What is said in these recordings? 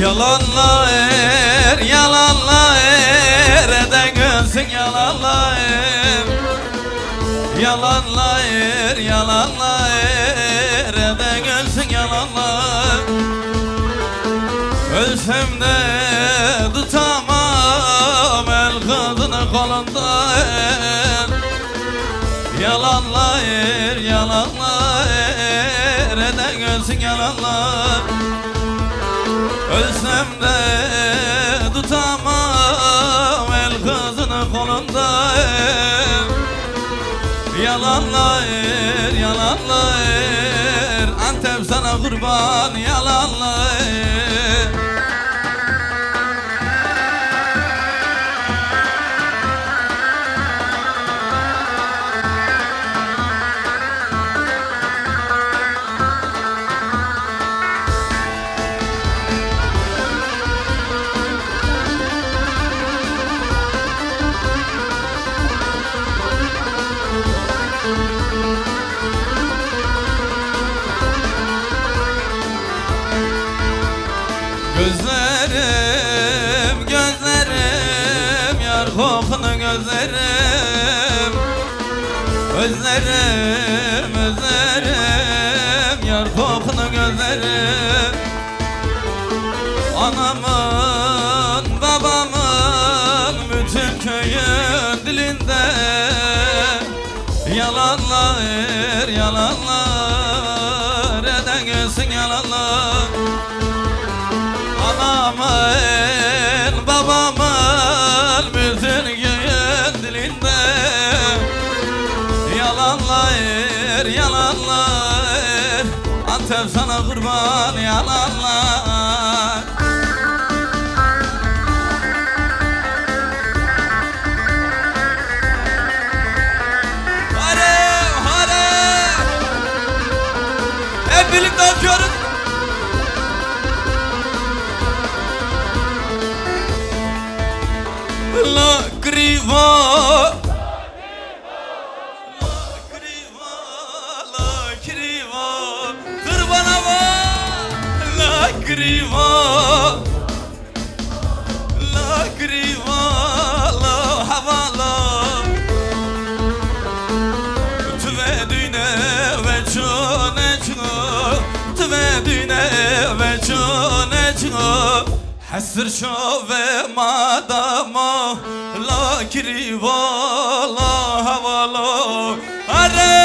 Yalanla eden gülsün yalanla Yalanla eden gülsün yalanla Ölsem de tutamam el kızını kolundan Yalanla eden gülsün yalanla Ölsem de tutamam el kızını kolundan Yalanlar Antep sana kurban yalanlar Gözlerim yar kokunu gözlerim Özlerim yar kokunu gözlerim Anamın babamın bütün köyün dilinde Yalanlar eden gülsün yalanlar Anamın babamın bütün köyün dilinde Yalanlar Antep sana kurban yalanlar Hadi hep birlikte okuyoruz La griva Kır bana bak La griva La havala Tüvedüne ve çöneçno Tüvedüne ve çöneçno Hasır şove madama La kiriva la havala Hare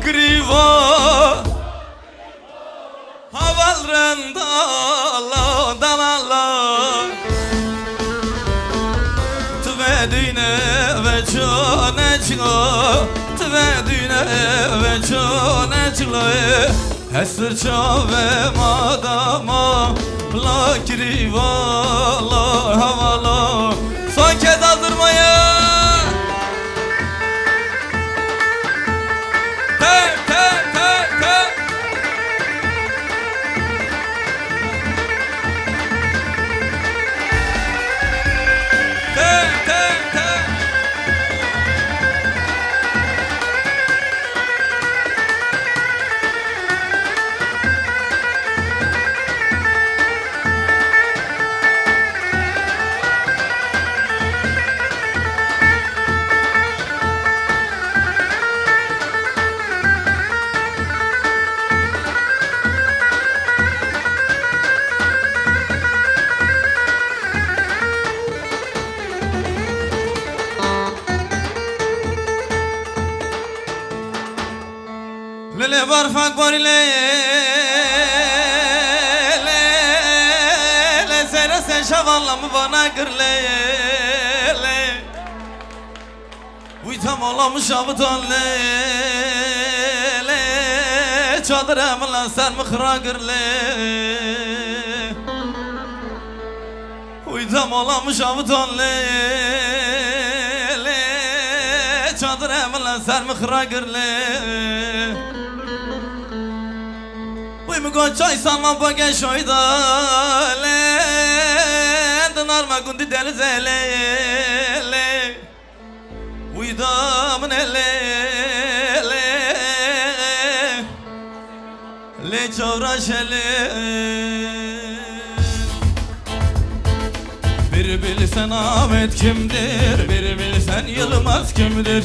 Griva Haval rendala dalala Tvedine ve çöneçlo Tvedine ve çöneçlo Hesır çove madama La griva la havala Son kez hazırmayın Lele barfak borile Le sene sen şavallamı bana gırle Uytam olamış avutan le Çadır emlan sen mıhra gırle Uydam olamış avutan le çadır evlen sermıkra girle Uymu koçay salman bagen şoyda le Dınarma gundi deniz ele Uydamın ele Le çavraş ele Bir bilsen Ahmet kimdir, bir bilsen Yılmaz kimdir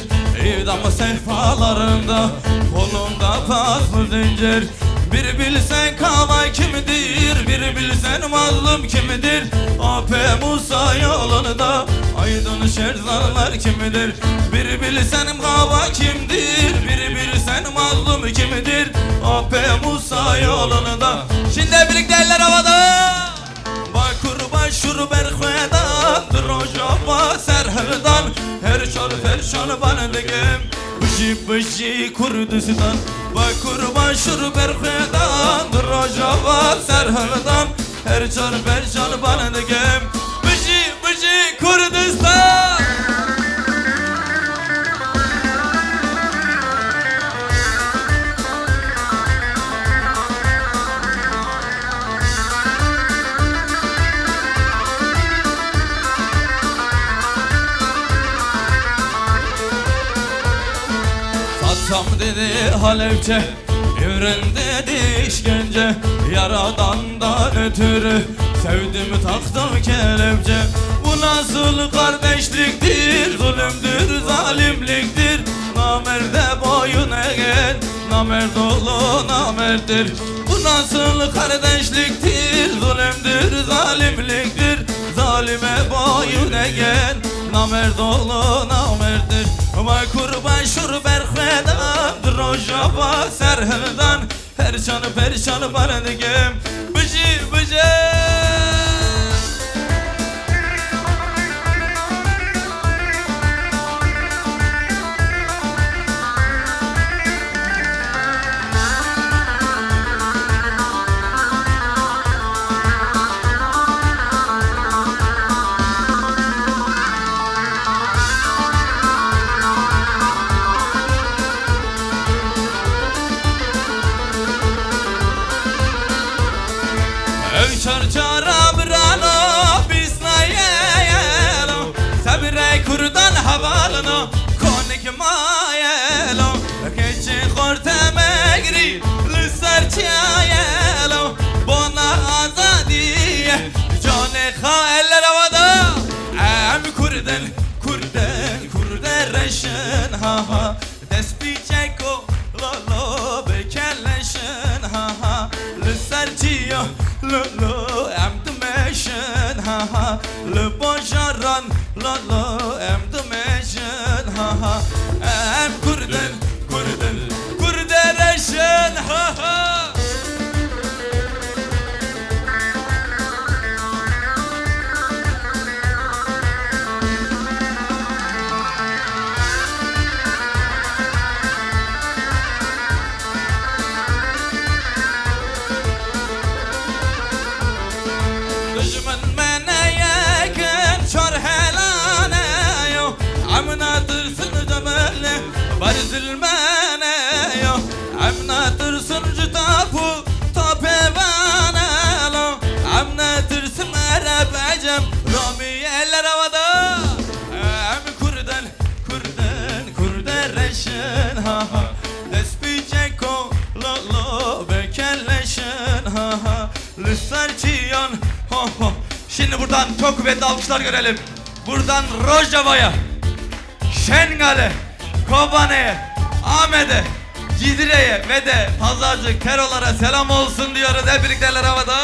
İdam sehpalarında, kolunda paslı zincir Bir bilsen Kavay kimdir, bir bilsen mazlum kimdir AP Musa yolunda, aydın şerzanlar kimdir Bir bilsen Kavay kimdir, bir bilsen mazlum kimdir AP Musa yolunda Şimdi birlikte eller havada Şur berxwedan Rojava serherdan Her çar ferşan bandigim Bıcı Kurdistan Kurban şur berxwedan Rojava serherdan Her çar ferşan bandigim Bıcı Kurdistan Satsam dedi Halepçe, evren dedi işkence Yaradandan ötürü sevdim taktım kelepçe Bu nasıl kardeşliktir, zulümdür, zalimliktir Namerde boyun eğen, namerd oğlu namerttir Bu nasıl kardeşliktir, zulümdür, zalimliktir Zalime boyun eğen, namerd oğlu namerttir Vay kurban şur berxwedan Rojava serherdan Her çanı perişanı bandigim Bıcı Çarçara brano bisnayelo Sabre kurdan havalano konik mayelo Keçi khorte megri lisar çayelo Bona azadiye cane kha eller havada Em kurden reşen ha ha Despi çeko lo bekelleşen ha ha Lisar çiyo lo em dimension ha ha le bonjaran lo em dimension ha ha em kurden reşen ha ha Düşman mene yakın çor helane yo Amna tırsın cemele barzilmane yo Amna tırsın cütapu tapevane lo Amna tırsın arabacım Rami eller havada Em kurden reşen ha ha Despi çeko lo bekelleşen ha ha Lüsar çiyan Şimdi buradan çok kuvvetli alkışlar görelim. Buradan Rojava'ya, Şengal'e, Kobane'ye, Ahmet'e, Cidire'ye ve de Pazarcık Terolara selam olsun diyoruz. Hep birlikte eller havada.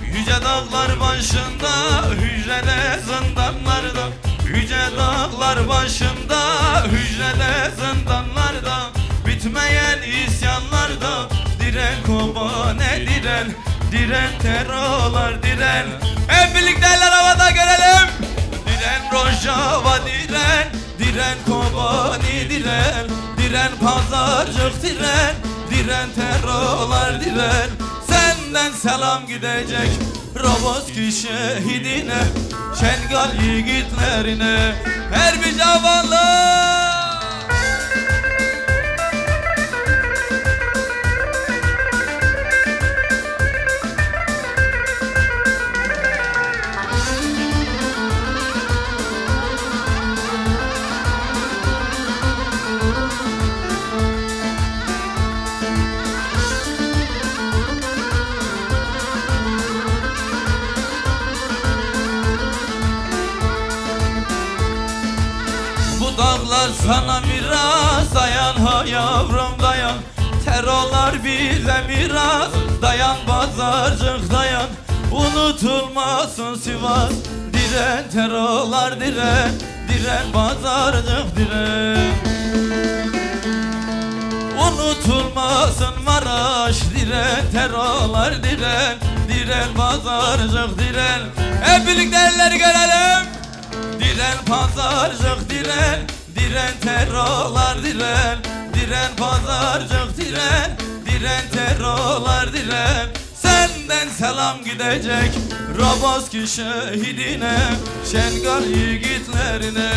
Yüce dağlar başında, hücrede zindanlarda Yüce dağlar başında, hücrede zindanlarda Bitmeyen isyanlarda diren Kobane diren Diren Terolar diren Hep birlikte eller havada görelim Diren Rojava diren Diren Kobani diren Diren Pazarcık diren Diren Terolar diren Senden selam gidecek Roboski şehidine, Şengal yiğitlerine, her bir cavanlar. Dağlar sana miras, dayan ha yavrum dayan. Terörler bize miras, dayan pazarcık dayan. Unutulmasın Sivas, diren terörler diren, diren pazarcık diren. Unutulmasın Maraş, diren terörler diren, diren pazarcık diren. Hep birlikte elleri görelim. Diren pazarcık diren, diren terörler diren, diren pazarcık diren, diren terörler diren. Senden selam gidecek Roboski şehidine, Şengal yiğitlerine.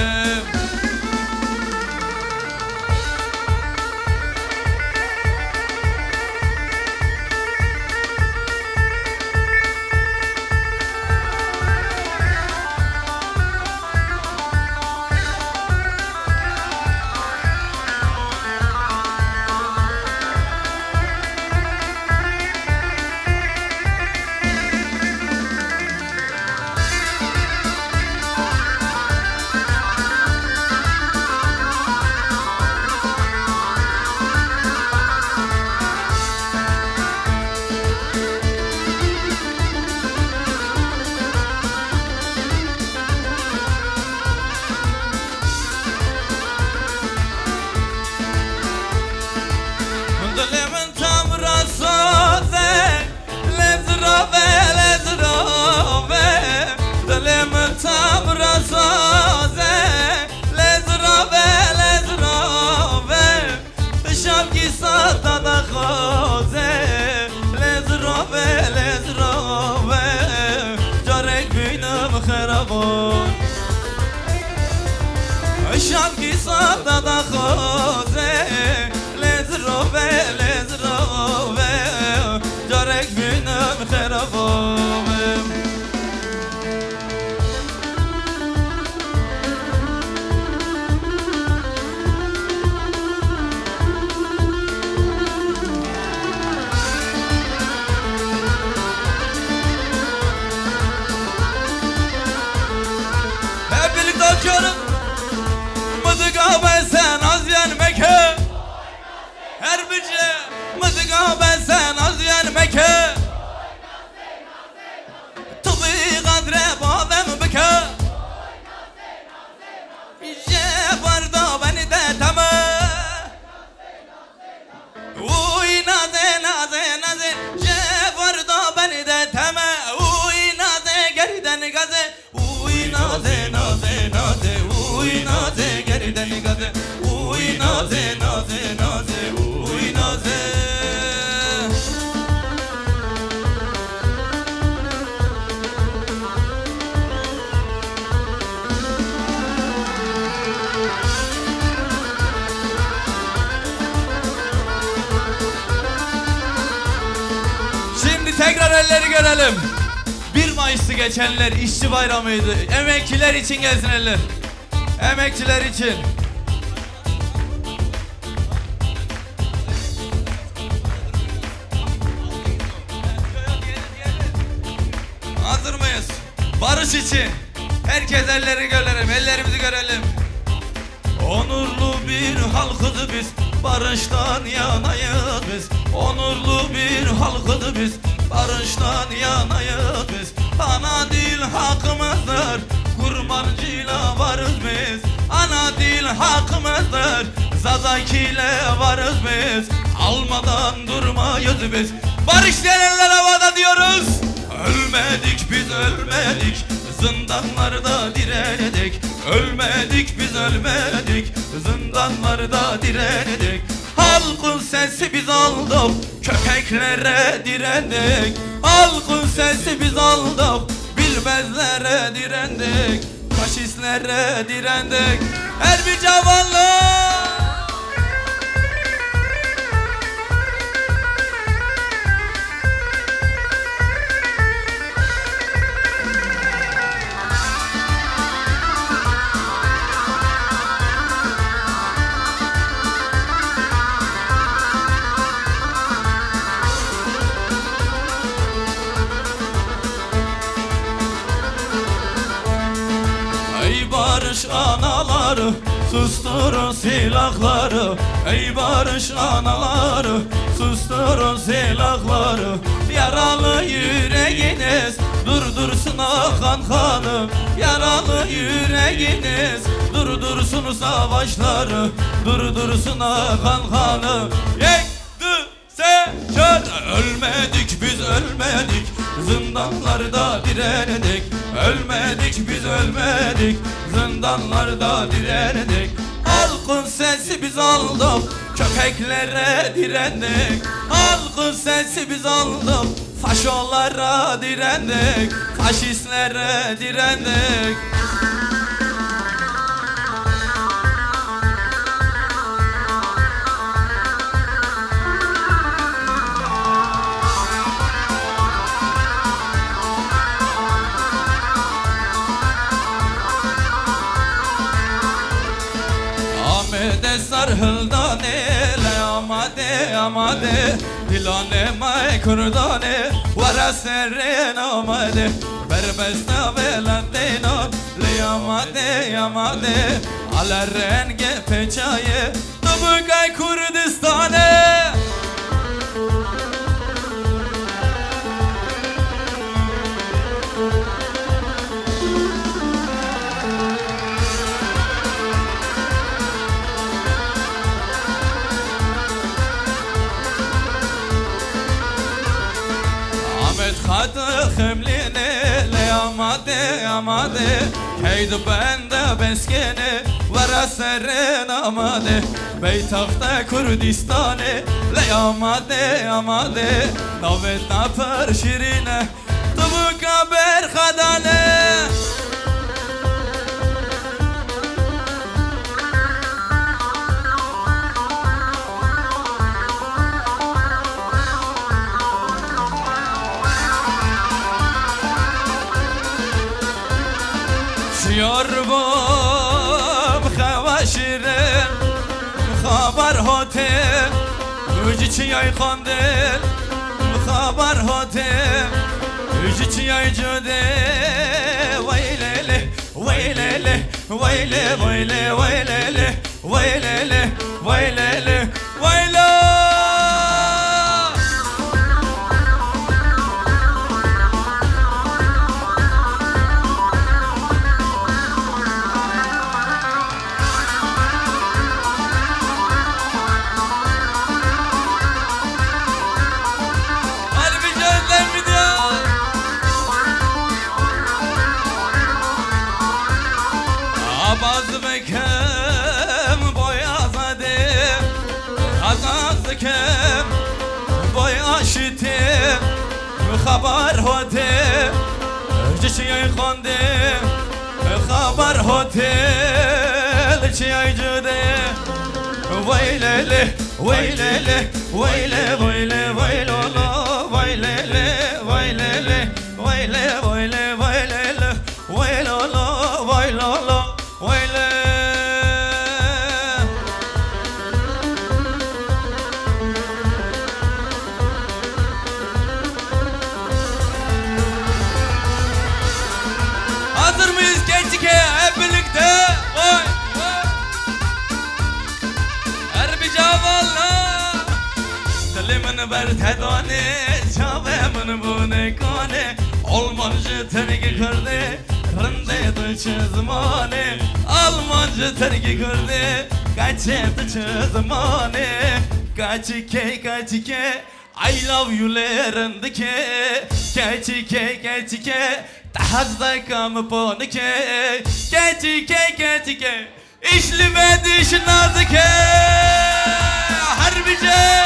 Şanki sada da khoze lezrove lezrove jarek binam kharabom. Hep birlikte okuyoruz. Mızıka ben sen az yenmeke, her birce mızıka ben sen az yenmeke. Tubi kadre babem beke, je barda beni de teme. Uy naze naze naze, je barda beni de teme. Uy naze geriden gaze, uy naze naze naze, uy naze geriden gaze, uy naze naze naze, uy naze. Şimdi tekrar elleri görelim. 1 Mayıs'ı geçenler işçi bayramıydı. Emekçiler için gelsin eller. Emekçiler için. Hazır mıyız? Barış için. Herkes elleri görelim, ellerimizi görelim. Onurlu bir halkız biz, barıştan yanayız biz. Onurlu bir halkız biz, barıştan yanayız biz. Ana dil hakkımızdır, kurmancıyla varız biz. Ana dil hakkımızdır, zazakiyle varız biz. Almadan durmayız biz. Barış diyenler havada diyoruz. Ölmedik biz ölmedik, zindanlarda direnedik. Ölmedik biz ölmedik, zindanlarda direnedik. Halkın sesi biz olduk, köpeklere direndik. Halkın sesi biz aldık, bilmezlere direndik, faşistlere direndik. Her bir cavanlar barış anaları, susturun silahları. Ey barış anaları, susturun silahları. Yaralı yüreğiniz durdursun akan kanı. Yaralı yüreğiniz durdursun savaşları, durdursun akan kanı. Yekti seçer, ölmedik biz ölmedik, zindanlarda direndik. Ölmedik biz ölmedik, zindanlarda direndik. Halkın sesi biz aldık, köpeklere direndik. Halkın sesi biz aldık, faşolara direndik, faşistlere direndik. Sarhıldane le amade amade dilane may kurdane vara serren amade berbesta velandeno le amade amade ala renge peçaye tabukay Kurdistane. Hadı hemline le amade amade Keydu bende beskene vara serren amade Beytakta Kurdistane le amade amade Navet napar şirine tabuka berkhadane. Yorbum xavaşirin xabar hotel Ujiçi yay kandil xabar hotel Ujiçi yay cüde Vaylele vaylele vayle vayle vaylele vaylele vaylele vaylele. Abaz bekem boy azadim, azaz kem boy aşitim, xabar hodim, çiçeği xandim, xabar hotel, çiçeği cüdim. Vaylele, vaylele, vayle, vayle, vaylolo, vaylele, vaylele, vayle, vayle, vaylele, vaylolo, vaylolo. Hazır mıyız gençike hep birlikte? Oy, oy. Her bir cavallar dilimin bertedane çavemin bu ne kane Almancı tergi kırdı rındedı çizmane Almancı tergi kırdı kaçırdı çizmane Kaçike kaçike I love you lerindike Kaçike kaçike Tahazda kamı ponike Kaçike kaçike İşlemedi şınazike Harbice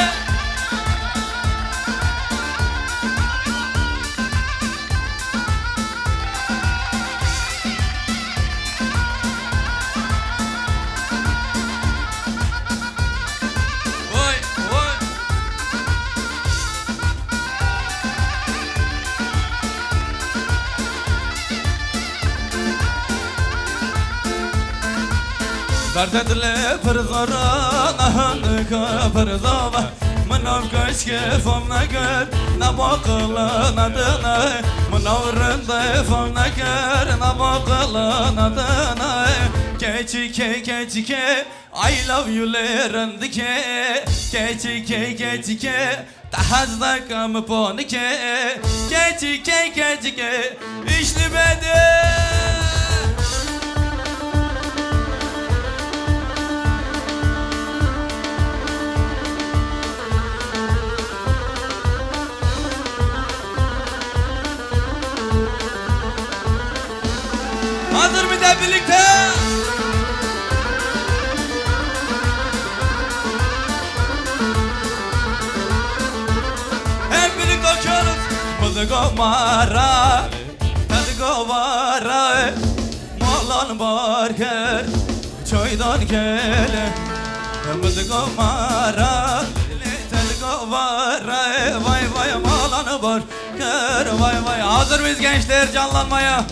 Verdedle pırzaran kapırzava Manav kaşkefam nagar Na bakılan adına Manavrında fam nagar Na bakılan adına Keçike I love you lerandike Keçike Tahazda kamı ponike Keçike İşli bedi Hazır mı da birlikte? Hep birlikte okuyoruz. Mızıgo mara, tadıgo vara, molan barker, çaydan gele. Mızıgo mara, tadıgo vara, vay molan barker, vay. Hazır mıyız gençler canlanmaya?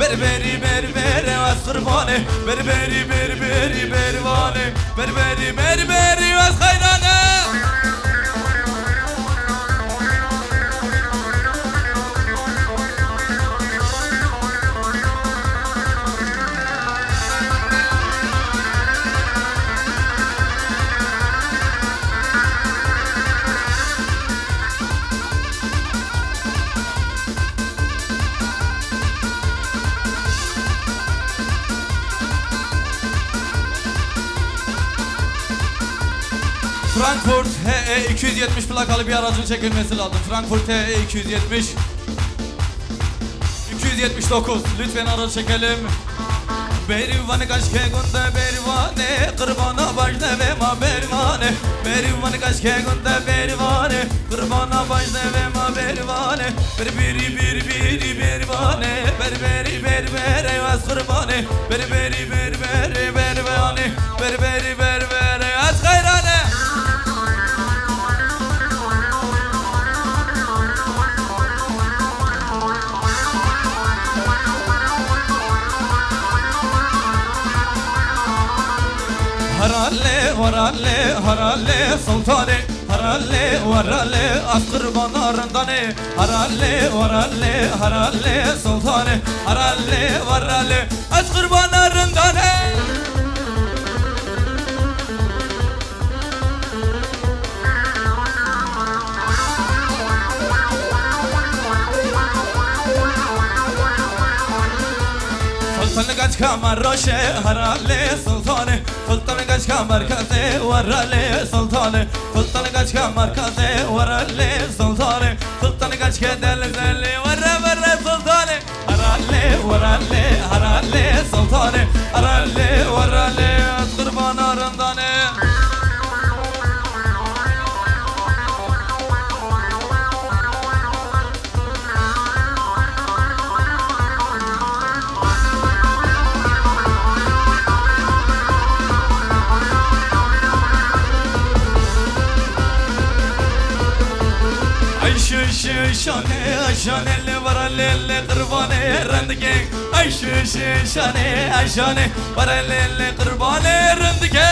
Berberi az kurbane Berberi bervane Berberi az hayrane Frankfurt HE 270 plakalı bir aracın çekilmesi lazım. Frankfurt HE 270 279 lütfen aracı çekelim. Berivane kaçke günde berivane Kırbana başne ve ma berivane Berivane kaçke günde berivane Kırbana başne ve ma berivane Berberi berivane Berberi az kurbane Berberi bervane Berberi az hayrane Haralle sultane Haralle az kurbanlarındane Haralle sultane Haralle az kurbanlarındane Sultanı kaç kamar roşe haralle sultanı Sultanı kaç kamar kaze varalle sultanı Sultanı kaç kamar kaze varalle sultanı Sultanı kaç kedelle zelle varra sultanı Haralle sultanı Haralle kurban arındanı Şane varalele kurbane randike şane varalele kurbane randike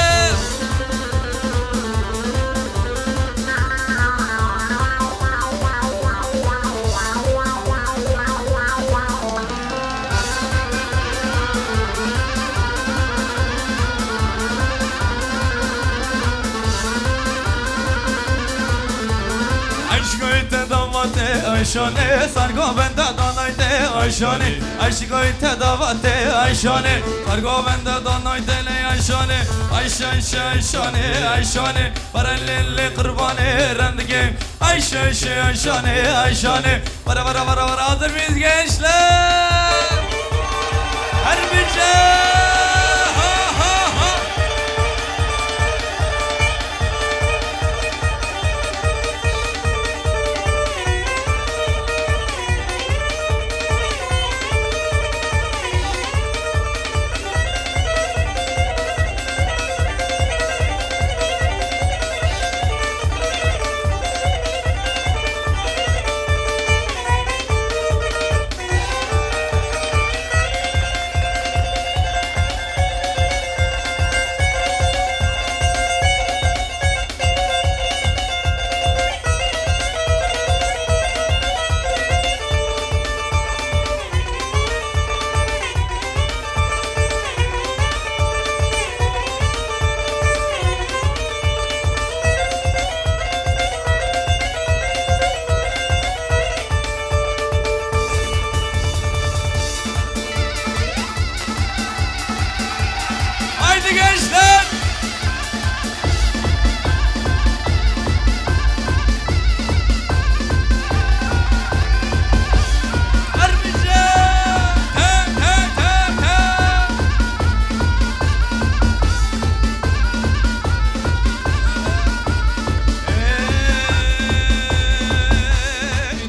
ayşane Sargo bende danayde ayşane Aşkoy tedavate ayşane Sargo bende danayde le ayşane Ayşe ayşe ayşane ayşane Paralelle kurbane rendige Ayşe ayşe ayşane ayşane Vara vara vara vara hazır mıyız gençler? Harbice gençler. Harbice te te te te.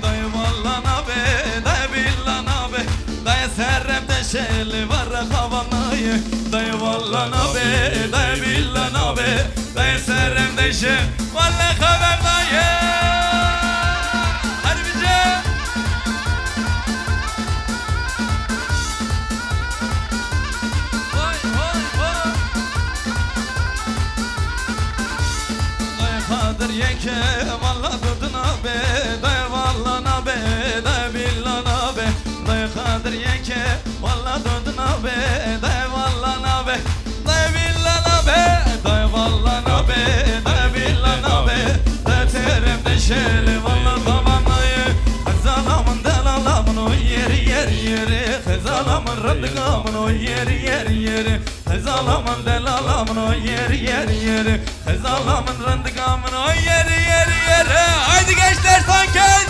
Dayı vallana be, dayı billana be, dayı serremde şeli var havanayı. Dayı vallana be, dayı billana be, dayı serremde şeli var havanayı. Harbice. Vay vay vay. Dayı kadir yeke valla duduna be, dayı vallana be, dayı billana be, dayı kadir yeke valla duduna be, dayı vallana be, dayı billana be, dayı vallana be, dayı billana be, dayı teremde şeli valla zamanayı. Kızalamın delalamın o yeri yeri yeri, kızalamın rındıkamın o yeri yeri yeri, kızalamın delalamın o yeri yeri yeri, kızalamın rındıkamın o yeri yeri yeri. Haydi gençler son kez.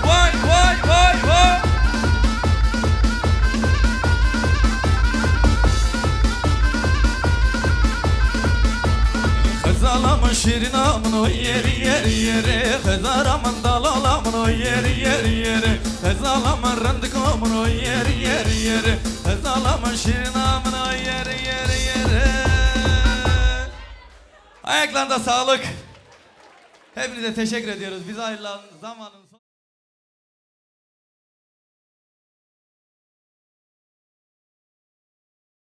Vay vay vay vay. Kızalamın şirinamın o yeri yeri yeri, kızalamın dalalamın o yeri yeri yeri, kızalamın rındıkamın o yeri yeri yeri, kızalamın şirinamın o yeri yeri yeri. Ayaklarında sağlık. Hepinize teşekkür ediyoruz. Bize ayrılan zamanın